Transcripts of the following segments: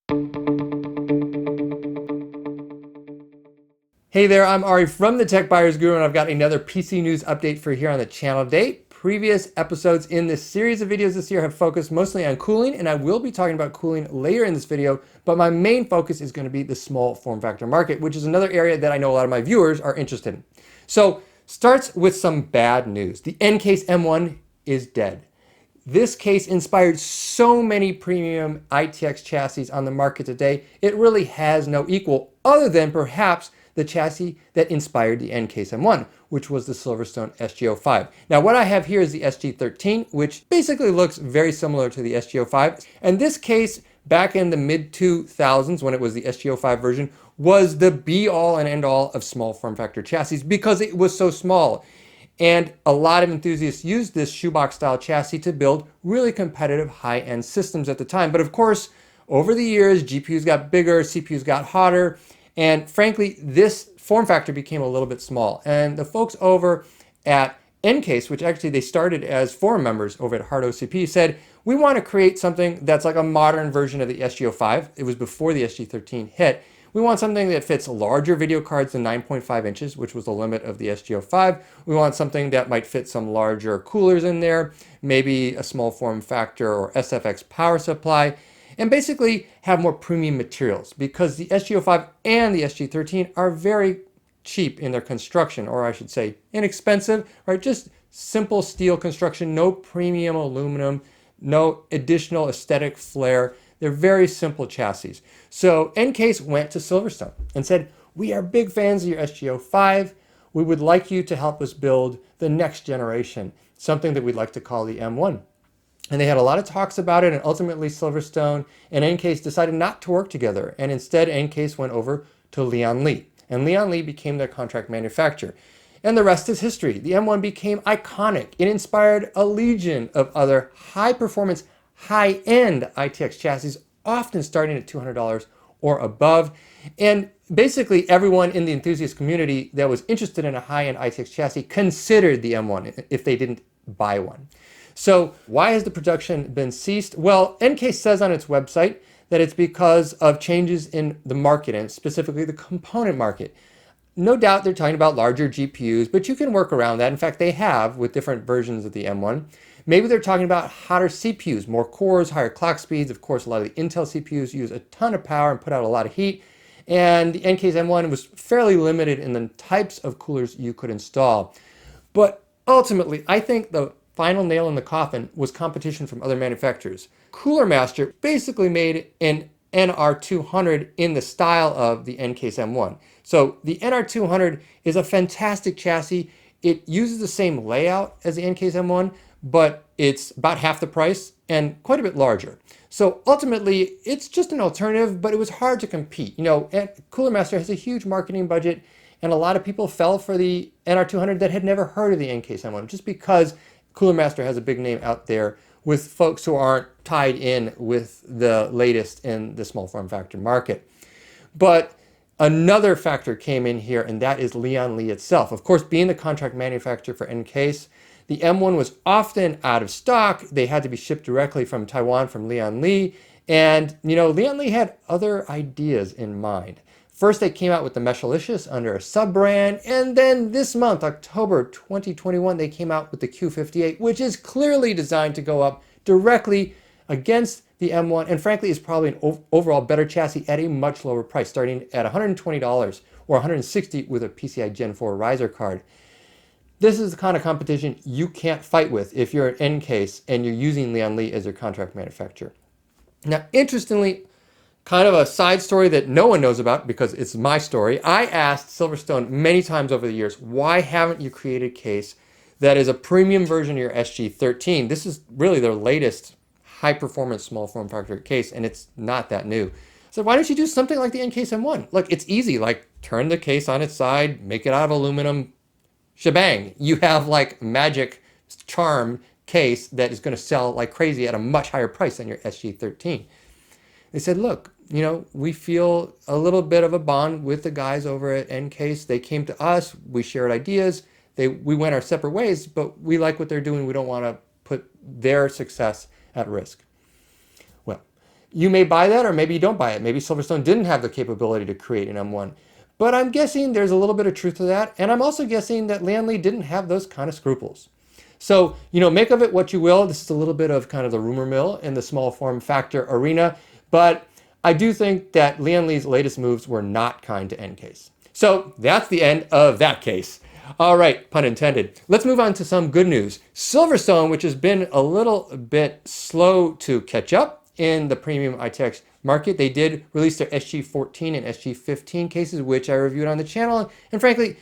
Hey there, I'm Ari from the Tech Buyers Guru, and I've got another PC news update for here on the channel today. Previous episodes in this series of videos this year have focused mostly on cooling, and I will be talking about cooling later in this video, but my main focus is going to be the small form factor market, which is another area that I know a lot of my viewers are interested in. So, starts with some bad news. The NCase M1 is dead. This case inspired so many premium ITX chassis on the market today, it really has no equal, other than perhaps the chassis that inspired the NCase M1, which was the Silverstone SG05. Now, what I have here is the SG13, which basically looks very similar to the SG05. And this case, back in the mid-2000s, when it was the SG05 version, was the be-all and end-all of small form factor chassis because it was so small. And a lot of enthusiasts used this shoebox-style chassis to build really competitive high-end systems at the time. But of course, over the years, GPUs got bigger, CPUs got hotter, and frankly, this form factor became a little bit small. And the folks over at NCase, which actually they started as forum members over at Hard OCP, said, we want to create something that's like a modern version of the SG05. It was before the SG13 hit. We want something that fits larger video cards than 9.5 inches, which was the limit of the SG05. We want something that might fit some larger coolers in there, maybe a small form factor or SFX power supply, and basically have more premium materials because the SG05 and the SG13 are very cheap in their construction, or I should say inexpensive, right? Just simple steel construction, no premium aluminum, no additional aesthetic flair. They're very simple chassis. So NCase went to Silverstone and said, we are big fans of your SG05. We would like you to help us build the next generation, something that we'd like to call the M1. And they had a lot of talks about it, and ultimately Silverstone and NCase decided not to work together. And instead, NCase went over to Lian Li. And Lian Li became their contract manufacturer. And the rest is history. The M1 became iconic. It inspired a legion of other high-performance, high-end ITX chassis, often starting at $200 or above. And basically, everyone in the enthusiast community that was interested in a high-end ITX chassis considered the M1 if they didn't buy one. So why has the production been ceased? Well, NCase says on its website that it's because of changes in the market, and specifically the component market. No doubt they're talking about larger GPUs, but you can work around that. In fact, they have with different versions of the M1. Maybe they're talking about hotter CPUs, more cores, higher clock speeds. Of course, a lot of the Intel CPUs use a ton of power and put out a lot of heat. And the NCase M1 was fairly limited in the types of coolers you could install. But ultimately, I think the final nail in the coffin was competition from other manufacturers. Cooler Master basically made an NR200 in the style of the NCase M1. So the NR200 is a fantastic chassis. It uses the same layout as the NCase M1, but it's about half the price and quite a bit larger. So ultimately, it's just an alternative, but it was hard to compete. You know, Cooler Master has a huge marketing budget, and a lot of people fell for the NR200 that had never heard of the NCase M1 just because Cooler Master has a big name out there with folks who aren't tied in with the latest in the small form factor market. But another factor came in here, and that is Lian Li itself. Of course, being the contract manufacturer for NCase, the M1 was often out of stock. They had to be shipped directly from Taiwan from Lian Li. And, you know, Lian Li had other ideas in mind. First, they came out with the Meshalicious under a sub-brand, and then this month, October 2021, they came out with the Q58, which is clearly designed to go up directly against the M1, and frankly is probably an overall better chassis at a much lower price, starting at $120 or $160 with a PCI Gen 4 riser card. This is the kind of competition you can't fight with if you're at NCase and you're using Lian Li as your contract manufacturer. Now, interestingly, kind of a side story that no one knows about because it's my story. I asked Silverstone many times over the years, why haven't you created a case that is a premium version of your SG13? This is really their latest high-performance small form factor case, and it's not that new. So why don't you do something like the NCase M1? Look, it's easy. Like, turn the case on its side, make it out of aluminum, shebang. You have like magic charm case that is going to sell like crazy at a much higher price than your SG13. They said, look, you know, we feel a little bit of a bond with the guys over at NCase. They came to us, we shared ideas, we went our separate ways, but we like what they're doing. We don't want to put their success at risk. Well, You may buy that, or maybe you don't buy it. Maybe Silverstone didn't have the capability to create an M1. But I'm guessing there's a little bit of truth to that. And I'm also guessing that Lian Li didn't have those kind of scruples. So, make of it what you will. This is a little bit of kind of the rumor mill in the small form factor arena. But I do think that Lian Li's latest moves were not kind to NCase. So that's the end of that case. All right, pun intended. Let's move on to some good news. Silverstone, which has been a little bit slow to catch up in the premium ITX market, they did release their SG14 and SG15 cases, which I reviewed on the channel. And frankly,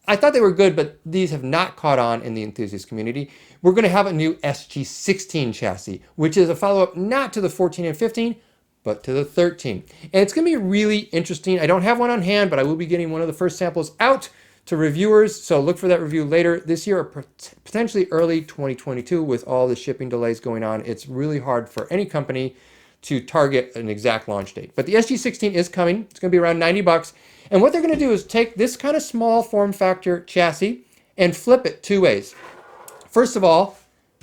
I thought they were good, but these have not caught on in the enthusiast community. We're going to have a new SG16 chassis, which is a follow-up not to the 14 and 15, but to the 13. And it's going to be really interesting. I don't have one on hand, but I will be getting one of the first samples out to reviewers. So look for that review later this year or potentially early 2022 with all the shipping delays going on. It's really hard for any company to target an exact launch date. But the SG16 is coming. It's going to be around 90 bucks. And what they're going to do is take this kind of small form factor chassis and flip it two ways. First of all,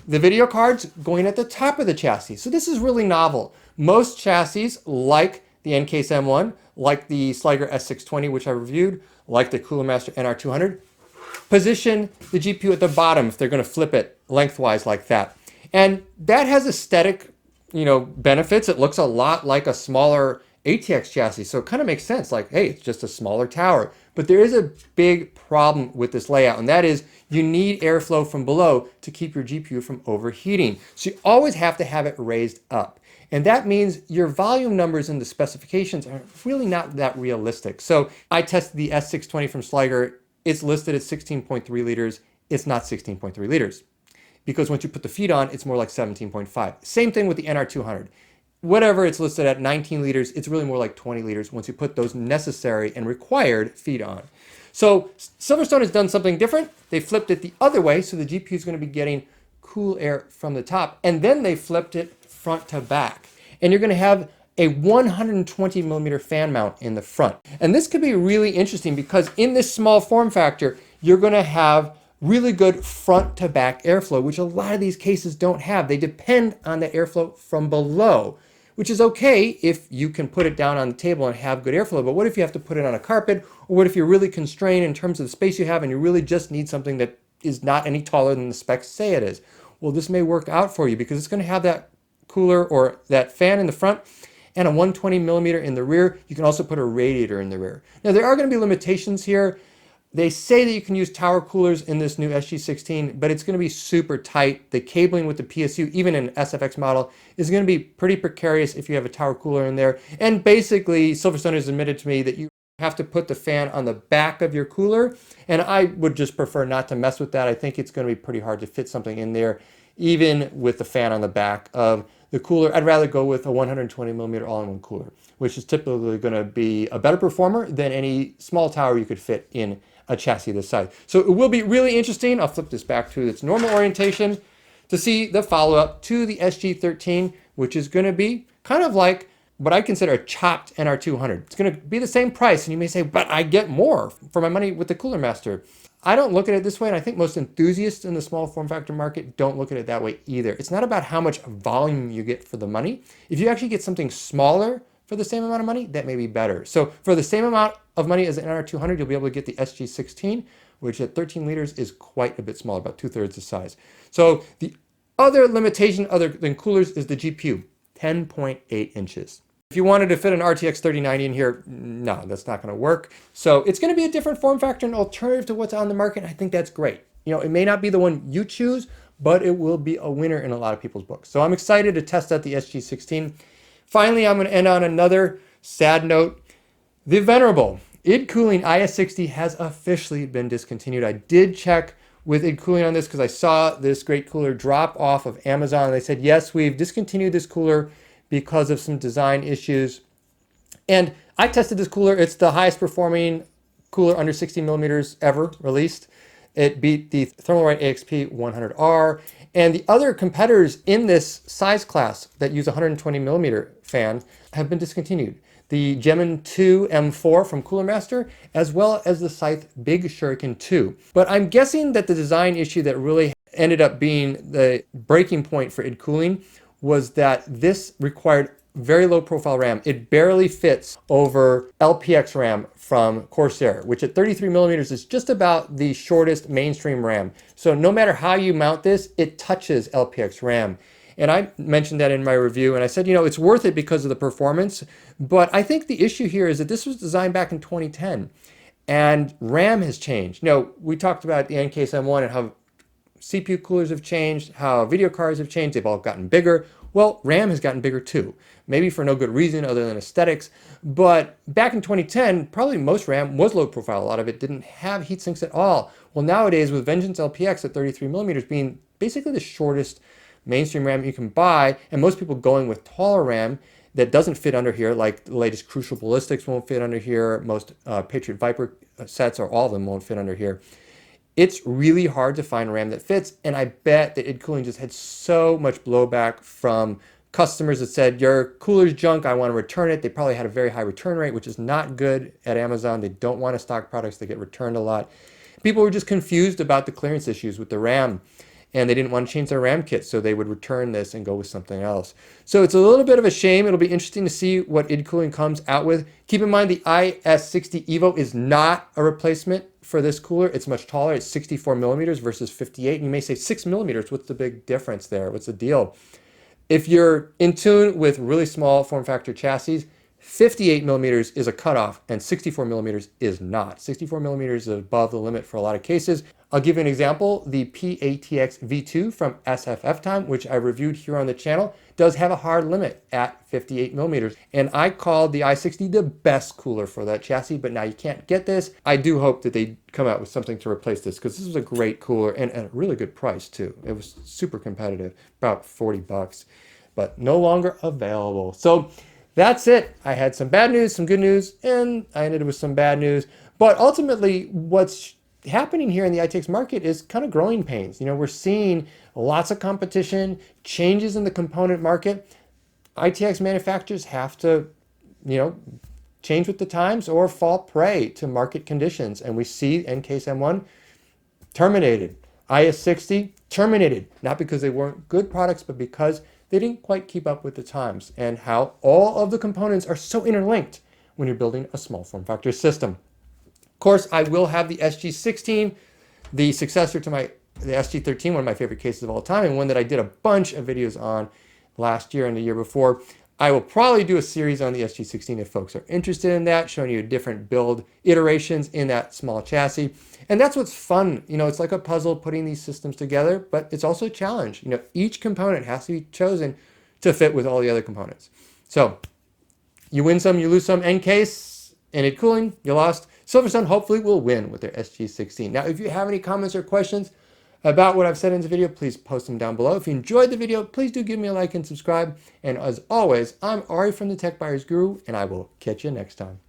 the video card's going at the top of the chassis. So this is really novel. Most chassis, like the NCase M1, like the Sliger S620, which I reviewed, like the Cooler Master NR200, position the GPU at the bottom if they're going to flip it lengthwise like that. And that has aesthetic, benefits. It looks a lot like a smaller ATX chassis. So it kind of makes sense. Like, hey, it's just a smaller tower. But there is a big problem with this layout, and that is you need airflow from below to keep your GPU from overheating. So you always have to have it raised up. And that means your volume numbers in the specifications are really not that realistic. So I tested the S620 from Sliger. It's listed at 16.3 liters. It's not 16.3 liters. Because once you put the feed on, it's more like 17.5. Same thing with the NR200. Whatever it's listed at 19 liters, it's really more like 20 liters once you put those necessary and required feed on. So Silverstone has done something different. They flipped it the other way, so the GPU is going to be getting cool air from the top. And then they flipped it front to back. And you're going to have a 120 millimeter fan mount in the front. And this could be really interesting because in this small form factor, you're going to have really good front to back airflow, which a lot of these cases don't have. They depend on the airflow from below, which is okay if you can put it down on the table and have good airflow. But what if you have to put it on a carpet? Or what if you're really constrained in terms of the space you have and you really just need something that is not any taller than the specs say it is? Well, this may work out for you because it's going to have that cooler or that fan in the front and a 120 millimeter in the rear. You can also put a radiator in the rear. Now, there are going to be limitations here. They say that you can use tower coolers in this new SG16, but it's going to be super tight. The cabling with the PSU, even in an SFX model, is going to be pretty precarious if you have a tower cooler in there. And basically, Silverstone has admitted to me that you have to put the fan on the back of your cooler, and I would just prefer not to mess with that. I think it's going to be pretty hard to fit something in there, even with the fan on the back of the cooler. I'd rather go with a 120 millimeter all-in-one cooler, which is typically going to be a better performer than any small tower you could fit in a chassis this size. So it will be really interesting. I'll flip this back to its normal orientation to see the follow-up to the SG13, which is going to be kind of like what I consider a chopped NR200. It's going to be the same price, and you may say, but I get more for my money with the Cooler Master. I don't look at it this way, and I think most enthusiasts in the small form factor market don't look at it that way either. It's not about how much volume you get for the money. If you actually get something smaller for the same amount of money, that may be better. So for the same amount of money as an NR200, you'll be able to get the SG16, which at 13 liters is quite a bit smaller, about 2/3 the size. So the other limitation other than coolers is the GPU, 10.8 inches. If you wanted to fit an RTX 3090 in here, no, that's not going to work. So it's going to be a different form factor, an alternative to what's on the market. I think that's great. It may not be the one you choose, but it will be a winner in a lot of people's books. So I'm excited to test out the SG16. Finally, I'm going to end on another sad note. The venerable ID Cooling IS-60 has officially been discontinued. I did check with ID Cooling on this because I saw this great cooler drop off of Amazon. They said, yes, we've discontinued this cooler because of some design issues. And I tested this cooler. It's the highest performing cooler under 60 millimeters ever released. It beat the Thermalright AXP 100R. And the other competitors in this size class that use 120 millimeter fan have been discontinued. The Gemin 2 M4 from Cooler Master, as well as the Scythe Big Shuriken 2. But I'm guessing that the design issue that really ended up being the breaking point for ID Cooling was that this required very low profile RAM. It barely fits over LPX RAM from Corsair, which at 33 millimeters is just about the shortest mainstream RAM. So no matter how you mount this, it touches LPX RAM. And I mentioned that in my review, and I said, you know, it's worth it because of the performance. But I think the issue here is that this was designed back in 2010, and RAM has changed. You know, we talked about the NCase M1 and how CPU coolers have changed, how video cards have changed. They've all gotten bigger. Well, RAM has gotten bigger too, maybe for no good reason other than aesthetics. But back in 2010, probably most RAM was low profile. A lot of it didn't have heat sinks at all. Well, nowadays with Vengeance LPX at 33 millimeters being basically the shortest mainstream RAM you can buy, and most people going with taller RAM that doesn't fit under here, like the latest Crucial Ballistics won't fit under here, most Patriot Viper sets, or all of them won't fit under here. It's really hard to find RAM that fits, and I bet that id Cooling just had so much blowback from customers that said, your cooler's junk, I want to return it. They probably had a very high return rate, which is not good at Amazon. They don't want to stock products that get returned a lot. People were just confused about the clearance issues with the RAM, and they didn't want to change their RAM kit, so they would return this and go with something else. So it's a little bit of a shame. It'll be interesting to see what id Cooling comes out with. Keep in mind the IS-60 Evo is not a replacement for this cooler. It's much taller. It's 64 millimeters versus 58. And you may say 6 millimeters. What's the big difference there? What's the deal? If you're in tune with really small form factor chassis, 58 millimeters is a cutoff and 64 millimeters is not. 64 millimeters is above the limit for a lot of cases. I'll give you an example. The PATX V2 from SFF time, which I reviewed here on the channel, does have a hard limit at 58 millimeters. And I called the i60 the best cooler for that chassis, but now you can't get this. I do hope that they come out with something to replace this, because this was a great cooler and at a really good price too. It was super competitive, about 40 bucks, but no longer available. So that's it. I had some bad news, some good news, and I ended with some bad news. But ultimately, what's happening here in the ITX market is kind of growing pains. You know, we're seeing lots of competition, changes in the component market. ITX manufacturers have to, you know, change with the times or fall prey to market conditions. And we see NCase M1 terminated, IS-60 terminated, not because they weren't good products, but because they didn't quite keep up with the times and how all of the components are so interlinked when you're building a small form factor system. Of course, I will have the SG16, the successor to the SG13, one of my favorite cases of all time, and one that I did a bunch of videos on last year and the year before. I will probably do a series on the SG16 if folks are interested in that, showing you different build iterations in that small chassis. And that's what's fun. You know, it's like a puzzle putting these systems together, but it's also a challenge. You know, each component has to be chosen to fit with all the other components. So you win some, you lose some. NCase and id Cooling, you lost. SilverStone hopefully will win with their SG16. Now, if you have any comments or questions about what I've said in the video, please post them down below. If you enjoyed the video, please do give me a like and subscribe. And as always, I'm Ari from the Tech Buyers Guru, and I will catch you next time.